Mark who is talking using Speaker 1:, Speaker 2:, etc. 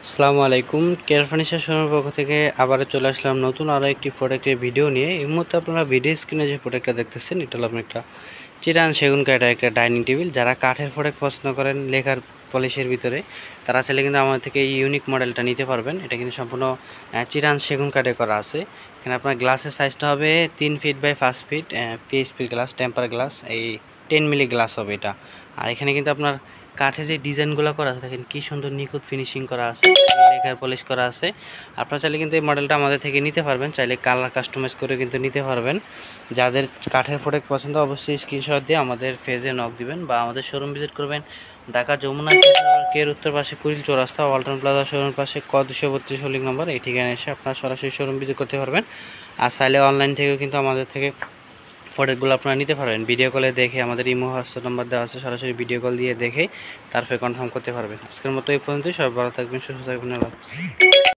Speaker 1: আসসালামু আলাইকুম। Care furniture শোরুমের পক্ষ থেকে আবারও চলে আসলাম নতুন আরও একটি প্রোডাক্টের ভিডিও নিয়ে। এই মুহূর্তে আপনারা ভিডিও স্ক্রিনে যে প্রোডাক্টটা দেখতেছেন, এটা হলো আপনার একটা চিটান সেগুন কাঠের একটা ডাইনিং টেবিল। যারা কাঠের প্রোডাক্ট পছন্দ করেন লেখার পলিশের ভিতরে, তারা চাইলে কিন্তু আমাদের থেকে এই ইউনিক মডেলটা নিতে পারবেন। এটা কিন্তু সম্পূর্ণ চিটান সেগুন কাঠে করা আছে। এখানে আপনার গ্লাসের সাইজটা হবে 3 feet by 5 feet, PSP glass, temper glass, এই 10 মিলি গ্লাস হবে এটা। আর এখানে কিন্তু আপনার কাঠে যে ডিজাইনগুলো করা আছে দেখেন কি সুন্দর নিখুঁত ফিনিশিং করা আছে, লেখার পলিশ করা আছে। আপনারা চাইলে কিন্তু এই মডেলটা আমাদের থেকে নিতে পারবেন, চাইলে কালার কাস্টমাইজ করে কিন্তু নিতে পারবেন। যাদের কাঠের প্রোডাক্ট পছন্দ অবশ্যই স্ক্রিনশট দিয়ে আমাদের পেজে নক দিবেন বা আমাদের শোরুম ভিজিট করবেন। ঢাকা যমুনা কের উত্তর পাশে কুড়িল চৌরাস্তা, ওয়ালটন প্লাজা শোরুমের পাশে ক 232 হোল্ডিং নম্বর। এই ঠিকানায় এসে আপনারা সরাসরি শোরুম ভিজিট করতে পারবেন। আর চাইলে অনলাইন থেকেও কিন্তু আমাদের থেকে প্রোডাক্টগুলো আপনারা নিতে পারবেন। ভিডিও কলে দেখে আমাদের ইমো হোয়াটসঅ্যাপ নাম্বার দেওয়া আছে, সরাসরি ভিডিও কল দিয়ে দেখে তারপরে কনফার্ম করতে পারবেন। আজকের মতো এই পর্যন্তই। সবাই ভালো থাকবেন, সুস্থ থাকবেন। আল্লাহ হাফেজ।